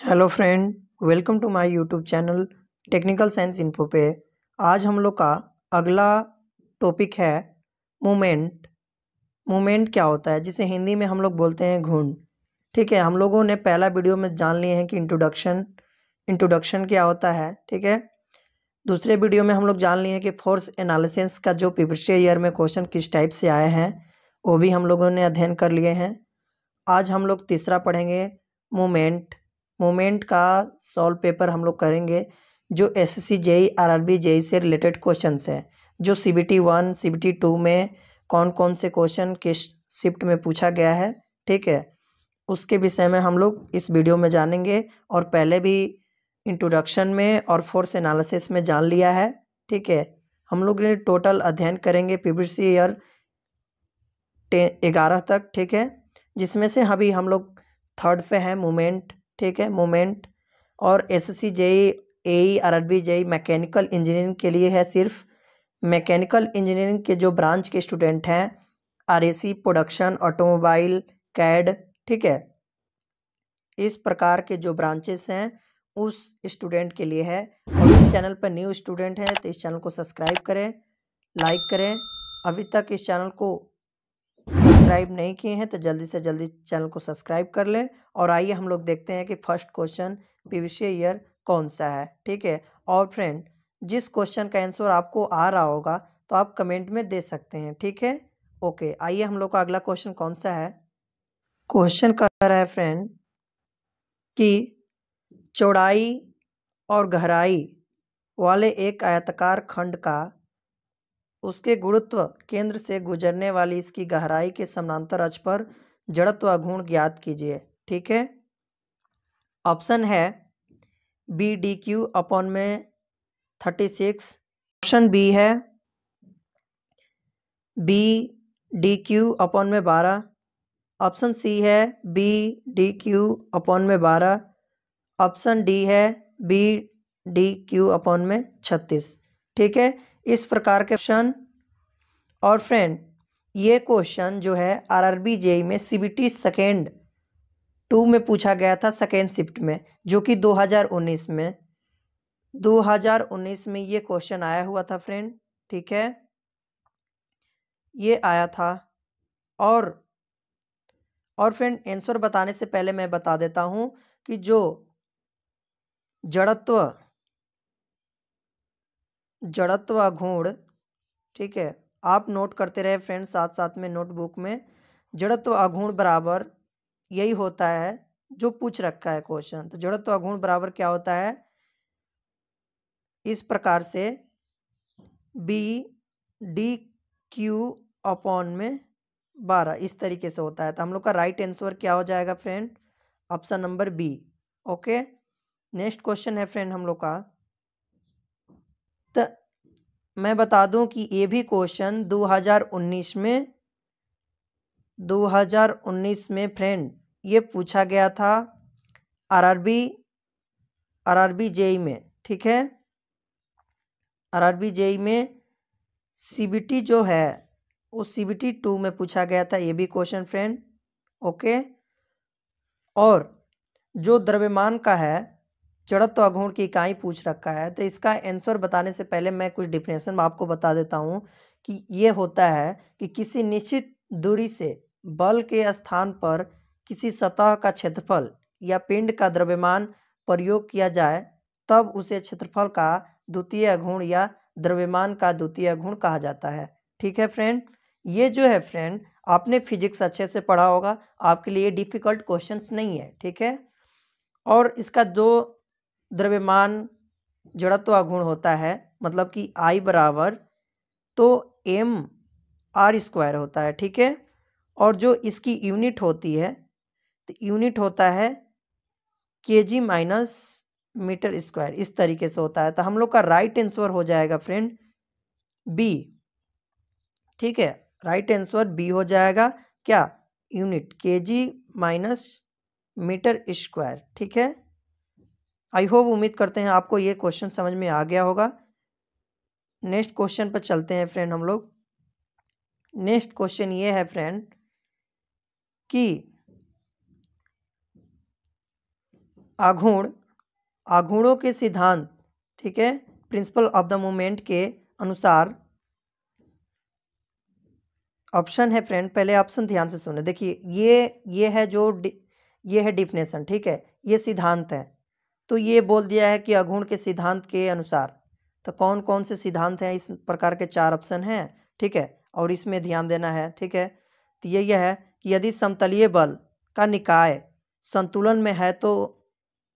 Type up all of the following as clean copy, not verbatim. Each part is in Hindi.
Hello friend, welcome to my YouTube channel technical science info पे। आज हम लोग का अगला टॉपिक है मूवमेंट। मूवमेंट क्या होता है, जिसे हिंदी में हम लोग बोलते हैं घूर्ण। ठीक है, हम लोगों ने पहला वीडियो में जान लिए हैं कि इंट्रोडक्शन क्या होता है। ठीक है, दूसरे वीडियो में हम लोग जान लिए हैं कि फोर्स एनालिसिस का जो प्रीवियस ईयर में क्वेश्चन किस टाइप से आए हैं वो भी हम लोगों ने अध्ययन कर लिए हैं। आज हम लोग तीसरा पढ़ेंगे मूवमेंट। मूवमेंट का सॉल्व पेपर हम लोग करेंगे जो एसएससी जेई आरआरबी जेई से रिलेटेड क्वेश्चंस हैं, जो सीबीटी 1 सीबीटी 2 में कौन कौन से क्वेश्चन किस शिफ्ट में पूछा गया है। ठीक है, उसके विषय में हम लोग इस वीडियो में जानेंगे और पहले भी इंट्रोडक्शन में और फोर्स एनालिसिस में जान लिया है। ठीक है, हम लोग ने टोटल अध्ययन करेंगे प्रीवियस ईयर 11 तक। ठीक है, जिसमें से अभी हम लोग थर्ड पे है मूवमेंट। ठीक है, मूवमेंट और एसएससी जेई एई आरआरबी जेई मैकेनिकल इंजीनियरिंग के लिए है। सिर्फ मैकेनिकल इंजीनियरिंग के जो ब्रांच के स्टूडेंट हैं, आरएसी, प्रोडक्शन, ऑटोमोबाइल, कैड, ठीक है, इस प्रकार के जो ब्रांचेस हैं उस स्टूडेंट के लिए है। और इस चैनल पर न्यू स्टूडेंट हैं तो इस चैनल को सब्सक्राइब करें, लाइक करें। अभी तक इस चैनल को सब्सक्राइब नहीं किए हैं तो जल्दी से जल्दी चैनल को सब्सक्राइब कर लें। और आइए हम लोग देखते हैं कि फर्स्ट क्वेश्चन प्रीवियस ईयर कौन सा है। ठीक है, और फ्रेंड जिस क्वेश्चन का आंसर आपको आ रहा होगा तो आप कमेंट में दे सकते हैं। ठीक है, ओके, आइए हम लोग का अगला क्वेश्चन कौन सा है। क्वेश्चन कर रहा है फ्रेंड कि चौड़ाई और गहराई वाले एक आयताकार खंड का उसके गुरुत्व केंद्र से गुजरने वाली इसकी गहराई के समानांतर अक्ष पर जड़त्व घूर्ण ज्ञात कीजिए। ठीक है, ऑप्शन है बी डी क्यू अपॉन में 36, ऑप्शन बी है बी डी क्यू अपॉन में 12, ऑप्शन सी है बी डी क्यू अपॉन में 12, ऑप्शन डी है बी डी क्यू अपॉन में 36। ठीक है, इस प्रकार के ऑप्शन। और फ्रेंड ये क्वेश्चन जो है आरआरबी जेई में सीबीटी सेकेंड 2 में पूछा गया था, सेकेंड शिफ्ट में, जो कि 2019 में ये क्वेश्चन आया हुआ था फ्रेंड। ठीक है, ये आया था। और फ्रेंड आंसर बताने से पहले मैं बता देता हूं कि जो जड़त्व घूर्ण, ठीक है, आप नोट करते रहे फ्रेंड साथ साथ में नोटबुक में। जड़त्व घूर्ण बराबर यही होता है जो पूछ रखा है क्वेश्चन। तो जड़त्व घूर्ण बराबर क्या होता है, इस प्रकार से बी डी क्यू अपॉन में 12 इस तरीके से होता है। तो हम लोग का राइट आंसर क्या हो जाएगा friend, option number B. Okay, next question है फ्रेंड हम लोग का। तो मैं बता दूं कि ये भी क्वेश्चन 2019 में फ्रेंड ये पूछा गया था आरआरबी जेई में। ठीक है, आरआरबी जेई में सीबीटी जो है वो सीबीटी 2 में पूछा गया था ये भी क्वेश्चन फ्रेंड। ओके, और जो द्रव्यमान का है जड़त्व घूर्ण की इकाई पूछ रखा है। तो इसका आंसर बताने से पहले मैं कुछ डिफिनेशन आपको बता देता हूँ कि ये होता है कि किसी निश्चित दूरी से बल के स्थान पर किसी सतह का क्षेत्रफल या पिंड का द्रव्यमान प्रयोग किया जाए तब उसे क्षेत्रफल का द्वितीय घूर्ण या द्रव्यमान का द्वितीय घूर्ण कहा जाता है। ठीक है फ्रेंड, ये जो है फ्रेंड आपने फिजिक्स अच्छे से पढ़ा होगा, आपके लिए डिफिकल्ट क्वेश्चंस नहीं है। ठीक है, और इसका जो द्रव्यमान जड़त्व घूर्ण होता है मतलब कि I बराबर तो m r स्क्वायर होता है। ठीक है, और जो इसकी यूनिट होती है तो यूनिट होता है kg माइनस मीटर स्क्वायर, इस तरीके से होता है। तो हम लोग का राइट आंसर हो जाएगा फ्रेंड बी। ठीक है, राइट आंसर बी हो जाएगा, क्या, unit kg minus meter square. ठीक है, आई होप, उम्मीद करते हैं आपको ये क्वेश्चन समझ में आ गया होगा। नेक्स्ट क्वेश्चन पर चलते हैं फ्रेंड हम लोग। नेक्स्ट क्वेश्चन ये है फ्रेंड कि आघूर्णों के सिद्धांत, ठीक है, प्रिंसिपल ऑफ द मूवमेंट के अनुसार ऑप्शन है फ्रेंड, पहले ऑप्शन ध्यान से सुने। देखिए ये है ये है डिफिनेशन, ठीक है, ये सिद्धांत है। तो ये बोल दिया है कि आघूर्ण के सिद्धांत के अनुसार, तो कौन कौन से सिद्धांत हैं, इस प्रकार के 4 ऑप्शन हैं, ठीक है, और इसमें ध्यान देना है, ठीक है। तो यह है कि यदि समतलीय बल का निकाय संतुलन में है तो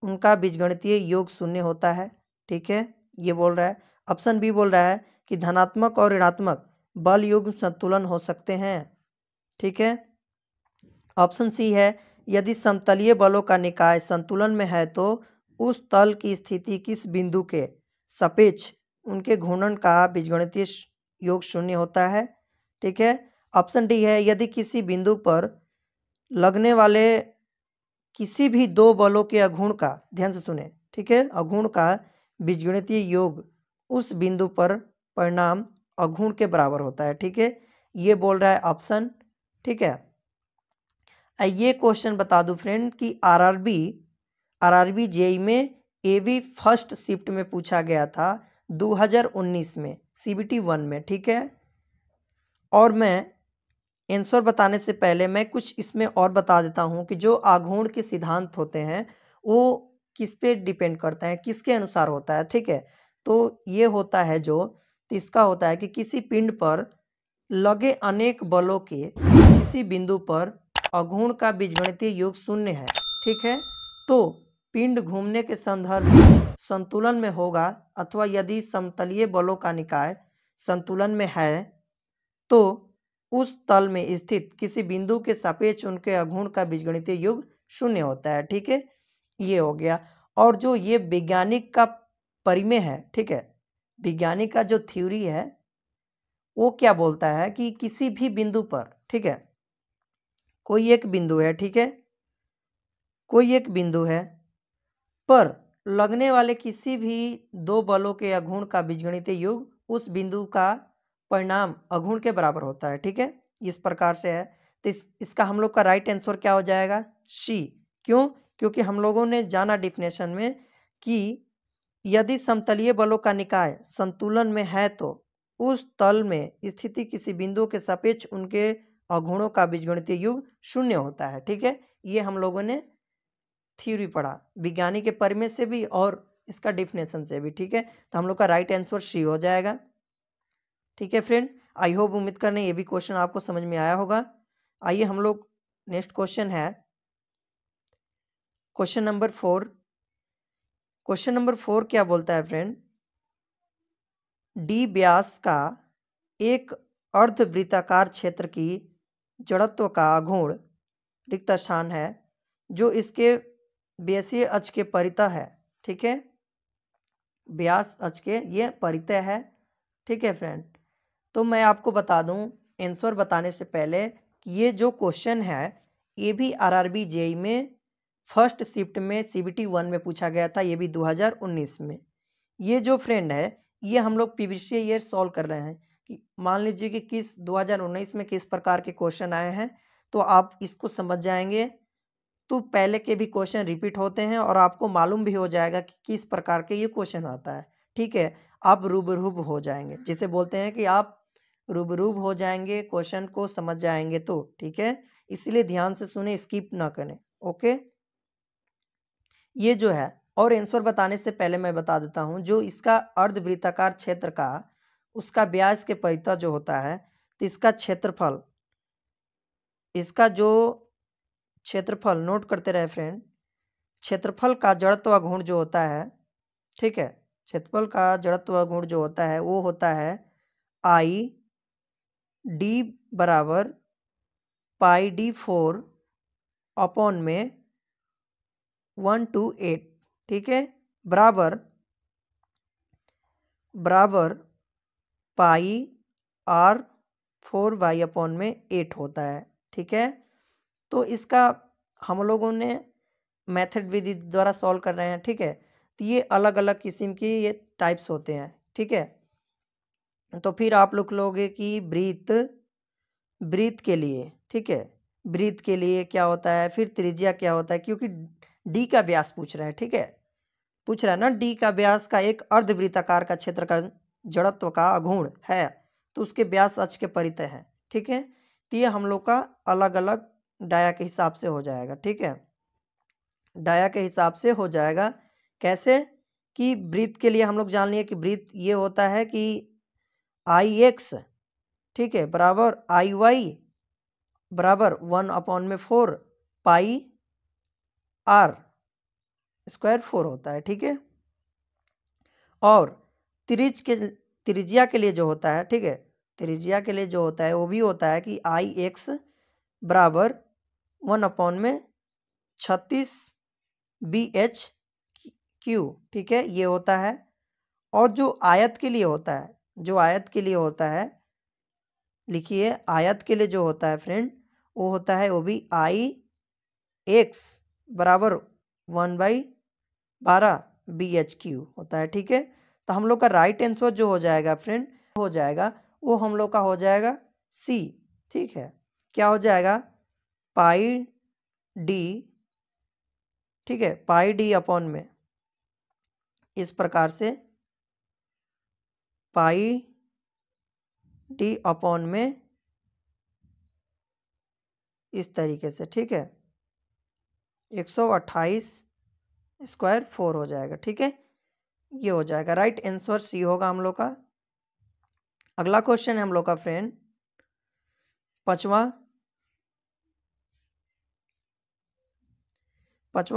उनका बीजगणितीय योग शून्य होता है, ठीक है, ये बोल रहा है। ऑप्शन बी बोल रहा है कि धनात्मक और ऋणात्मक बल युग्म संतुलन हो सकते हैं, ठीक है। ऑप्शन सी है यदि समतलीय बलों का निकाय संतुलन में है तो उस तल की स्थिति किस बिंदु के सापेक्ष उनके घूर्णन का बीजगणितीय योग शून्य होता है, ठीक है। ऑप्शन डी है यदि किसी बिंदु पर लगने वाले किसी भी 2 बलों के आघूर्ण का, ध्यान से सुने, ठीक है, आघूर्ण का बीजगणितीय योग उस बिंदु पर परिणाम आघूर्ण के बराबर होता है, ठीक है, ये बोल रहा है ऑप्शन, ठीक है। ये क्वेश्चन बता दूं फ्रेंड कि आरआरबी जेई में एवी फर्स्ट शिफ्ट में पूछा गया था 2019 में सीबीटी 1 में, ठीक है। और मैं आंसर बताने से पहले मैं कुछ इसमें और बता देता हूं कि जो आघूर्ण के सिद्धांत होते हैं वो किस पे डिपेंड करता है, किसके अनुसार होता है, ठीक है। तो ये होता है जो, तो इसका होता है कि किसी पिंड पर लगे अनेक बलों के किसी बिंदु पर आघूर्ण का बीजगणितीय योग शून्य है, ठीक है। तो पिंड घूमने के संदर्भ में संतुलन में होगा, अथवा यदि समतलीय बलों का निकाय संतुलन में है तो उस तल में स्थित किसी बिंदु के सापेक्ष उनके आघूर्ण का बीजगणितीय योग शून्य होता है, ठीक है, ये हो गया। और जो ये वैज्ञानिक का परिमेय है, ठीक है, वैज्ञानिक का जो थ्योरी है वो क्या बोलता है कि किसी भी बिंदु पर, ठीक है, कोई एक बिंदु है, ठीक है, कोई एक बिंदु है पर लगने वाले किसी भी 2 बलों के आघूर्ण का बीजगणितीय योग उस बिंदु का परिणाम आघूर्ण के बराबर होता है, ठीक है, इस प्रकार से है। तो इसका हम लोग का राइट आंसर क्या हो जाएगा, सी। क्यों? क्योंकि हम लोगों ने जाना डिफिनेशन में कि यदि समतलीय बलों का निकाय संतुलन में है तो उस तल में स्थिति किसी बिंदु के सापेक्ष उनके आघूर्णों का बीजगणितीय योग शून्य होता है, ठीक है, ये हम लोगों ने थ्योरी पढ़ा विज्ञानी के परिमेय से भी और इसका डिफिनेशन से भी, ठीक है। तो हम लोग का राइट आंसर सी हो जाएगा, ठीक है फ्रेंड। आई होप, उम्मीद करने ये भी क्वेश्चन आपको समझ में आया होगा। आइए हम लोग नेक्स्ट क्वेश्चन है क्वेश्चन नंबर 4। क्वेश्चन नंबर 4 क्या बोलता है फ्रेंड, डी व्यास का एक अर्धवृत्ताकार क्षेत्र की जड़त्व का आघूर्ण रिक्त स्थान है जो इसके व्यासीय अक्ष के परितः है, ठीक है, व्यास अक्ष के ये परितः है, ठीक है फ्रेंड। तो मैं आपको बता दूं आंसर बताने से पहले कि ये जो क्वेश्चन है ये भी आरआरबी जेई में फर्स्ट शिफ्ट में सीबीटी 1 में पूछा गया था, ये भी 2019 में। ये जो फ्रेंड है ये हम लोग प्रीवियस ईयर सॉल्व कर रहे हैं कि मान लीजिए कि किस 2019 में किस प्रकार के क्वेश्चन आए हैं, तो आप इसको समझ जाएंगे तो पहले के भी क्वेश्चन रिपीट होते हैं और आपको मालूम भी हो जाएगा कि किस प्रकार के ये क्वेश्चन आता है, ठीक है। आप रूबरूब हो जाएंगे, जिसे बोलते हैं कि आप रूबरूब हो जाएंगे, क्वेश्चन को समझ जाएंगे, तो ठीक है, इसलिए ध्यान से सुने, स्किप ना करें, ओके। ये जो है, और आंसर बताने से पहले मैं बता देता हूं जो इसका अर्धवृत्ताकार क्षेत्र का उसका व्यास के परितः जो होता है तो इसका क्षेत्रफल, इसका जो क्षेत्रफल नोट करते रहे फ्रेंड, क्षेत्रफल का जड़त्व गुण जो होता है, ठीक है, क्षेत्रफल का जड़त्व गुण जो होता है वो होता है आई डी बराबर पाई d4 अपॉन में 1 to 8, ठीक है, बराबर पाई r4y अपॉन में 8 होता है, ठीक है। तो इसका हम लोगों ने मेथड विधि द्वारा सॉल्व कर रहे हैं, ठीक है। तो ये अलग अलग किस्म की ये टाइप्स होते हैं, ठीक है। तो फिर आप लोग लोगे कि वृत्त के लिए, ठीक है, वृत्त के लिए क्या होता है, फिर त्रिज्या क्या होता है, क्योंकि डी का व्यास पूछ रहा है, ठीक है, पूछ रहा है ना, डी का व्यास का एक अर्धवृत्ताकार का क्षेत्र का जड़त्व का अगुण है तो उसके व्यास अक्ष के परितः है, ठीक है। तो ये हम लोग का अलग अलग डाया के हिसाब से हो जाएगा, ठीक है, डाया के हिसाब से हो जाएगा। कैसे कि वृत्त के लिए हम लोग जान लिए कि वृत्त ये होता है कि आई एक्स, ठीक है, बराबर आई वाई बराबर 1/4 पाई आर स्क्वायर 4 होता है, ठीक है। और त्रिज्या के लिए जो होता है, ठीक है, त्रिज्या के लिए जो होता है वो भी होता है कि आई एक्स बराबर 1/36 बी एच क्यू, ठीक है, ये होता है। और जो आयत के लिए होता है, जो आयत के लिए होता है, लिखिए आयत के लिए जो होता है फ्रेंड, वो होता है वो भी आई एक्स बराबर 1/12 बी एच क्यू होता है, ठीक है। तो हम लोग का राइट आंसर जो हो जाएगा फ्रेंड, हो जाएगा वो हम लोग का हो जाएगा सी, ठीक है। क्या हो जाएगा, पाई डी, ठीक है, पाई डी अपॉन में इस प्रकार से पाई डी अपॉन में इस तरीके से, ठीक है, 128 स्क्वायर 4 हो जाएगा, ठीक है, ये हो जाएगा। राइट आंसर सी होगा हम लोग का। अगला क्वेश्चन है हम लोग का फ्रेंड पांचवा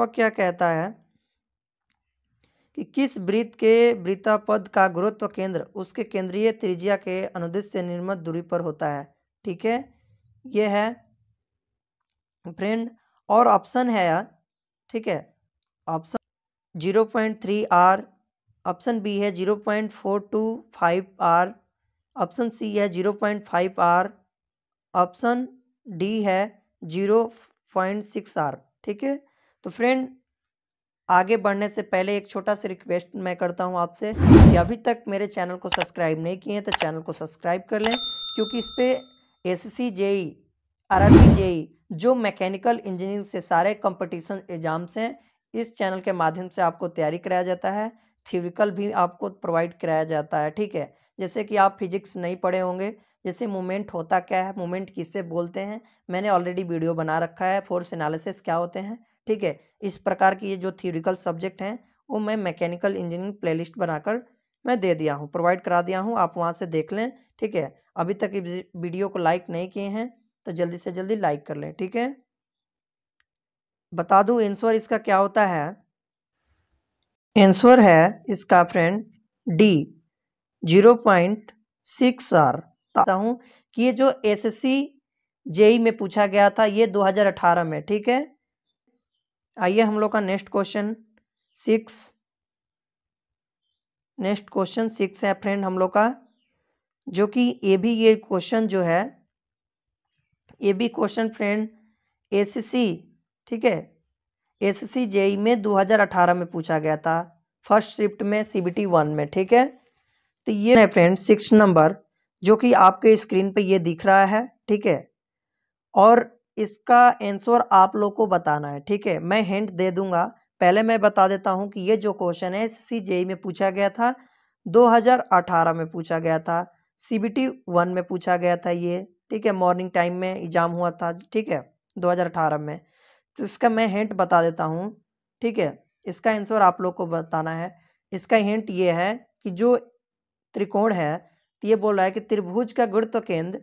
क्या कहता है कि किस वृत्त के वृत्तापद का गुरुत्व केंद्र उसके केंद्रीय त्रिज्या के अनुदिश से निर्मित दूरी पर होता है, ठीक है, ये है फ्रेंड। और ऑप्शन है यार, ठीक है, ऑप्शन 0.3 आर, ऑप्शन बी है 0.425 आर, ऑप्शन सी है 0.5 आर, ऑप्शन डी है 0.6 आर, ठीक है। तो फ्रेंड आगे बढ़ने से पहले एक छोटा सा रिक्वेस्ट मैं करता हूं आपसे कि अभी तक मेरे चैनल को सब्सक्राइब नहीं किए हैं तो चैनल को सब्सक्राइब कर लें, क्योंकि इस पर एसएससी जेई आरआरबी जेई जो मैकेनिकल इंजीनियरिंग से सारे कंपटीशन एग्जाम्स हैं इस चैनल के माध्यम से आपको तैयारी कराया जाता है, थ्योरिकल भी आपको प्रोवाइड कराया जाता है, ठीक है। जैसे कि आप फिजिक्स नहीं पढ़े होंगे, जैसे मूवमेंट होता क्या है, मूवमेंट किससे बोलते हैं, मैंने ऑलरेडी वीडियो बना रखा है, फोर्स एनालिसिस क्या होते हैं, ठीक है। इस प्रकार की ये जो थ्योरिकल सब्जेक्ट हैं वो मैं मैकेनिकल इंजीनियरिंग प्लेलिस्ट बनाकर मैं दे दिया हूँ, प्रोवाइड करा दिया हूँ, आप वहाँ से देख लें, ठीक है। अभी तक इस वीडियो को लाइक नहीं किए हैं तो जल्दी से जल्दी लाइक कर लें, ठीक है। बता दूं आंसर इसका क्या होता है, आंसर है इसका फ्रेंड डी 0.6 आर। बताता हूँ कि ये जो एसएससी जेई में पूछा गया था ये 2018 में, ठीक है। आइए हम लोग का नेक्स्ट क्वेश्चन 6 है फ्रेंड हम लोग का, जो कि ये क्वेश्चन जो है ये भी क्वेश्चन फ्रेंड एसएससी, ठीक है, एसएससी जेई में 2018 में पूछा गया था फर्स्ट शिफ्ट में सीबीटी 1 में, ठीक है। तो ये है फ्रेंड 6 नंबर जो कि आपके स्क्रीन पे ये दिख रहा है, ठीक है। और इसका आंसर आप लोग को बताना है, ठीक है। मैं हिंट दे दूंगा, पहले मैं बता देता हूं कि ये जो क्वेश्चन है एसएससी जेई में पूछा गया था 2018 में पूछा गया था, सीबीटी 1 में पूछा गया था ये, ठीक है, मॉर्निंग टाइम में एग्जाम हुआ था, ठीक है, 2018 में। तो इसका मैं हिंट बता देता हूँ, ठीक है, इसका आंसर आप लोग को बताना है। इसका हिंट ये है कि जो त्रिकोण है तो ये बोल रहा है कि त्रिभुज का गुरुत्व केंद्र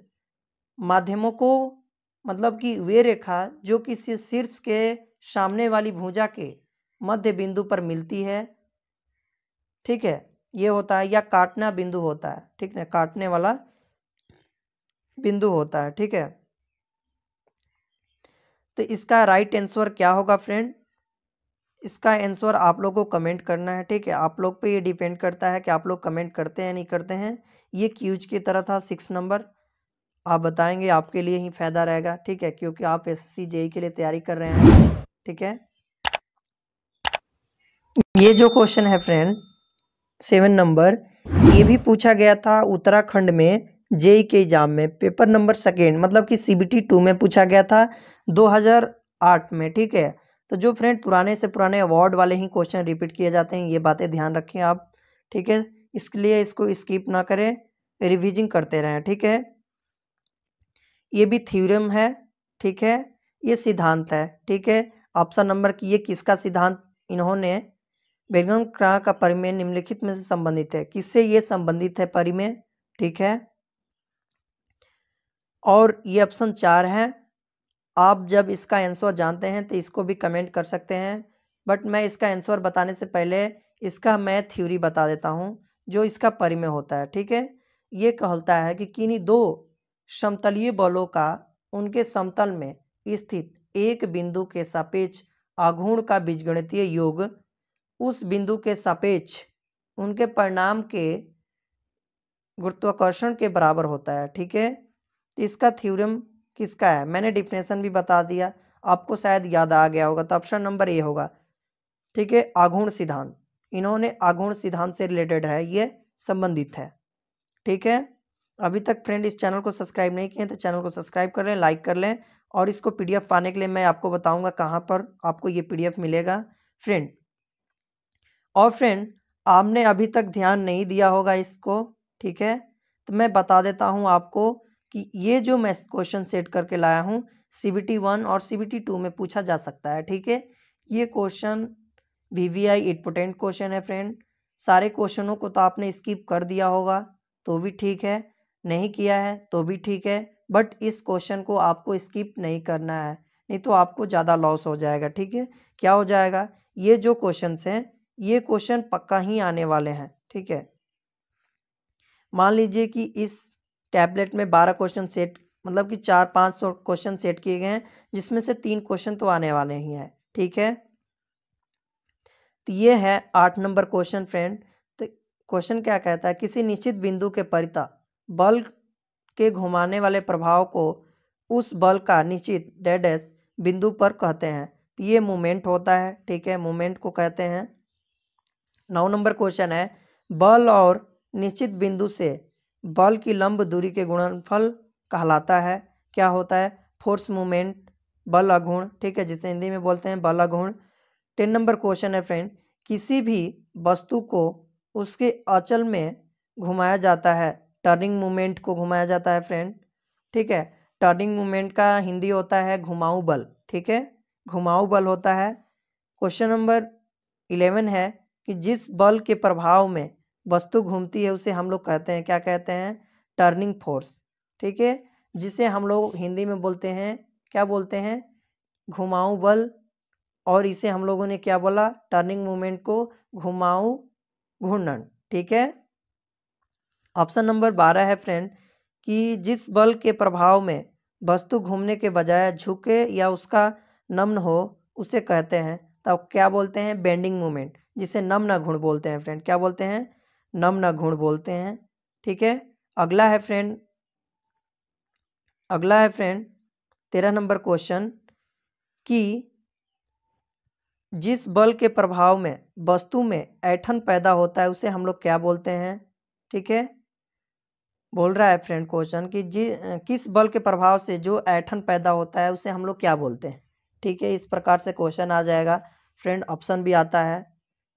माध्यमों को मतलब कि वे रेखा जो कि शीर्ष के सामने वाली भुजा के मध्य बिंदु पर मिलती है, ठीक है, ये होता है, या काटना बिंदु होता है, ठीक है, काटने वाला बिंदु होता है, ठीक है। तो इसका राइट आंसर क्या होगा फ्रेंड, इसका आंसर आप लोगों को कमेंट करना है, ठीक है। आप लोग पे ये डिपेंड करता है कि आप लोग कमेंट करते हैं नहीं करते हैं। ये क्यूज की तरह था 6 नंबर, आप बताएंगे आपके लिए ही फायदा रहेगा, ठीक है, क्योंकि आप एसएससी जेई के लिए तैयारी कर रहे हैं, ठीक है। ये जो क्वेश्चन है फ्रेंड 7 नंबर, ये भी पूछा गया था उत्तराखंड में जेई के एग्जाम में, पेपर नंबर 2 मतलब कि सीबीटी 2 में पूछा गया था 2008 में, ठीक है। तो जो फ्रेंड पुराने से पुराने अवार्ड वाले ही क्वेश्चन रिपीट किए जाते हैं, ये बातें ध्यान रखें आप, ठीक है। इसके लिए इसको स्किप ना करें, रिविजन करते रहें, ठीक है। ये भी थ्योरम है, ठीक है, ये सिद्धांत है, ठीक है। ऑप्शन नंबर की ये किसका सिद्धांत इन्होंने, बेलग्राम क्राह का परिमेय निम्नलिखित में से संबंधित है, किससे ये संबंधित है परिमेय, ठीक है। और ये ऑप्शन 4 है। आप जब इसका आंसर जानते हैं तो इसको भी कमेंट कर सकते हैं, बट मैं इसका आंसर बताने से पहले इसका मैं थ्योरी बता देता हूँ जो इसका परिमेय होता है, ठीक है। ये कहता है कि किन्हीं दो समतलीय बलों का उनके समतल में स्थित एक बिंदु के सापेक्ष आघूर्ण का बीजगणितीय योग उस बिंदु के सापेक्ष उनके परिणाम के गुरुत्वाकर्षण के बराबर होता है, ठीक है। तो इसका थ्योरम किसका है, मैंने डिफिनेशन भी बता दिया, आपको शायद याद आ गया होगा, तो ऑप्शन नंबर ए होगा, ठीक है। आघूर्ण सिद्धांत, इन्होंने आघूर्ण सिद्धांत से रिलेटेड है, ये संबंधित है, ठीक है। अभी तक फ्रेंड इस चैनल को सब्सक्राइब नहीं किए तो चैनल को सब्सक्राइब कर लें, लाइक कर लें, और इसको पीडीएफ पाने के लिए मैं आपको बताऊंगा कहाँ पर आपको ये पीडीएफ मिलेगा फ्रेंड। और फ्रेंड आपने अभी तक ध्यान नहीं दिया होगा इसको, ठीक है, तो मैं बता देता हूँ आपको कि ये जो मैं क्वेश्चन सेट करके लाया हूँ CBT 1 और CBT 2 में पूछा जा सकता है, ठीक है। ये क्वेश्चन VVI इम्पोर्टेंट क्वेश्चन है फ्रेंड। सारे क्वेश्चनों को तो आपने स्किप कर दिया होगा तो भी ठीक है, नहीं किया है तो भी ठीक है, बट इस क्वेश्चन को आपको स्किप नहीं करना है, नहीं तो आपको ज़्यादा लॉस हो जाएगा, ठीक है। क्या हो जाएगा, ये जो क्वेश्चन हैं ये क्वेश्चन पक्का ही आने वाले हैं, ठीक है। मान लीजिए कि इस टैबलेट में 12 क्वेश्चन सेट, मतलब कि 400-500 क्वेश्चन सेट किए गए हैं, जिसमें से 3 क्वेश्चन तो आने वाले ही हैं, ठीक है। तो ये है 8 नंबर क्वेश्चन फ्रेंड। तो क्वेश्चन क्या कहता है, किसी निश्चित बिंदु के परितः बल के घुमाने वाले प्रभाव को उस बल का निश्चित डैश बिंदु पर कहते हैं, तो ये मोमेंट होता है, ठीक है, मोमेंट को कहते हैं। 9 नंबर क्वेश्चन है, बल और निश्चित बिंदु से बल की लंब दूरी के गुणनफल कहलाता है, क्या होता है, फोर्स मूवमेंट, बल अघूर्ण, ठीक है, जिसे हिंदी में बोलते हैं बल अघूर्ण। 10 नंबर क्वेश्चन है फ्रेंड, किसी भी वस्तु को उसके अचल में घुमाया जाता है, टर्निंग मूवमेंट को घुमाया जाता है फ्रेंड, ठीक है। टर्निंग मूवमेंट का हिंदी होता है घुमाऊ बल, ठीक है, घुमाऊ बल होता है। क्वेश्चन नंबर 11 है कि जिस बल के प्रभाव में वस्तु घूमती है उसे हम लोग कहते हैं, क्या कहते हैं, टर्निंग फोर्स, ठीक है, जिसे हम लोग हिंदी में बोलते हैं, क्या बोलते हैं, घुमाऊ बल, और इसे हम लोगों ने क्या बोला, टर्निंग मूवमेंट को घुमाऊ घूर्णन, ठीक है। ऑप्शन नंबर 12 है फ्रेंड कि जिस बल के प्रभाव में वस्तु घूमने के बजाय झुके या उसका नमन हो उसे कहते हैं, तब क्या बोलते हैं, बेंडिंग मूवमेंट, जिसे नमन घूर्ण बोलते हैं फ्रेंड, क्या बोलते हैं, नमन घूर्ण बोलते हैं, ठीक है। अगला है फ्रेंड 13 नंबर क्वेश्चन कि जिस बल के प्रभाव में वस्तु में ऐंठन पैदा होता है उसे हम लोग क्या बोलते हैं, ठीक है। बोल रहा है फ्रेंड क्वेश्चन कि किस बल के प्रभाव से जो ऐंठन पैदा होता है उसे हम लोग क्या बोलते हैं, ठीक है। इस प्रकार से क्वेश्चन आ जाएगा फ्रेंड, ऑप्शन भी आता है,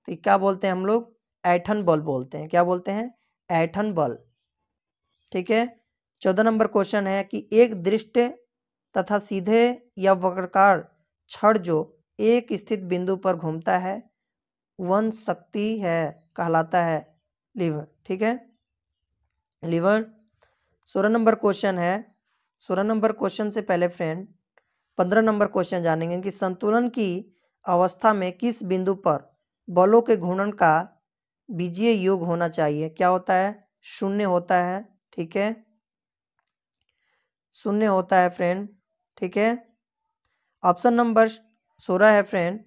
तो क्या बोलते हैं हम लोग, ऐंठन बल बोलते हैं, क्या बोलते हैं, ऐंठन बल, ठीक है। 14 नंबर क्वेश्चन है कि एक दृष्ट तथा सीधे या वक्राकार छड़ जो एक स्थित बिंदु पर घूमता है वह शक्ति है, कहलाता है लीवर, ठीक है, लीवर। 16 नंबर क्वेश्चन है, 16 नंबर क्वेश्चन से पहले फ्रेंड 15 नंबर क्वेश्चन जानेंगे कि संतुलन की अवस्था में किस बिंदु पर बलों के घूर्णन का बीजीय योग होना चाहिए, क्या होता है, शून्य होता है, ठीक है, शून्य होता है फ्रेंड, ठीक है। ऑप्शन नंबर 16 है फ्रेंड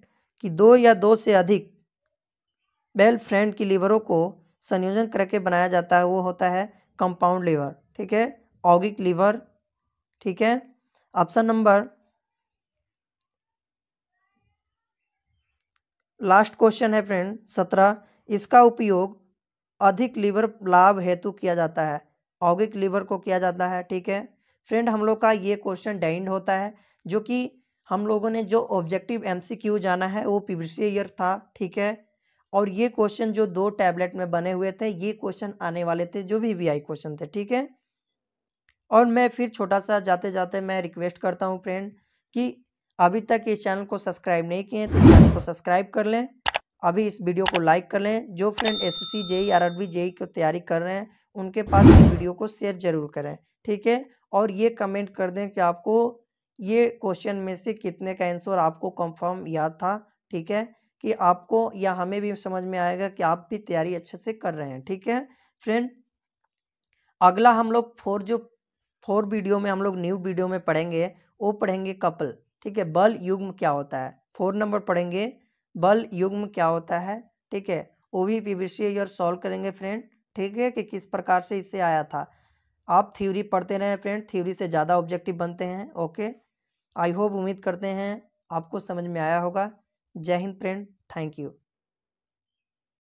कि 2 या 2 से अधिक बेल फ्रेंड की लीवरों को संयोजन करके बनाया जाता है, वो होता है कंपाउंड लीवर, ठीक है, ऑगिक लीवर, ठीक है। ऑप्शन नंबर लास्ट क्वेश्चन है फ्रेंड 17, इसका उपयोग अधिक लीवर लाभ हेतु किया जाता है, ऑगिक लीवर को किया जाता है, ठीक है फ्रेंड। हम लोग का ये क्वेश्चन डेंड होता है जो कि हम लोगों ने जो ऑब्जेक्टिव एमसीक्यू जाना है वो प्रीवियस ईयर था, ठीक है। और ये क्वेश्चन जो 2 टैबलेट में बने हुए थे, ये क्वेश्चन आने वाले थे जो वीवीआई क्वेश्चन थे, ठीक है। और मैं फिर छोटा सा जाते जाते मैं रिक्वेस्ट करता हूँ फ्रेंड कि अभी तक इस चैनल को सब्सक्राइब नहीं किए तो चैनल को सब्सक्राइब कर लें, अभी इस वीडियो को लाइक कर लें। जो friend SSC JE RRB JE की तैयारी कर रहे हैं उनके पास इस वीडियो को शेयर जरूर करें, ठीक है। और ये कमेंट कर दें कि आपको ये क्वेश्चन में से कितने का आंसर आपको कंफर्म याद था, ठीक है, कि आपको या हमें भी समझ में आएगा कि आप भी तैयारी अच्छे से कर रहे हैं, ठीक है फ्रेंड। अगला हम लोग फोर वीडियो में हम लोग न्यू वीडियो में पढ़ेंगे, वो पढ़ेंगे कपल, ठीक है। बल युग्म क्या होता है, 4 नंबर पढ़ेंगे बल युग्म क्या होता है, ठीक है। वो भी प्रीवियस ईयर सॉल्व करेंगे फ्रेंड, ठीक है, कि किस प्रकार से इससे आया था। आप थ्योरी पढ़ते रहें फ्रेंड, थ्योरी से ज़्यादा ऑब्जेक्टिव बनते हैं, ओके। आई होप, उम्मीद करते हैं आपको समझ में आया होगा। जय हिंद फ्रेंड, थैंक यू।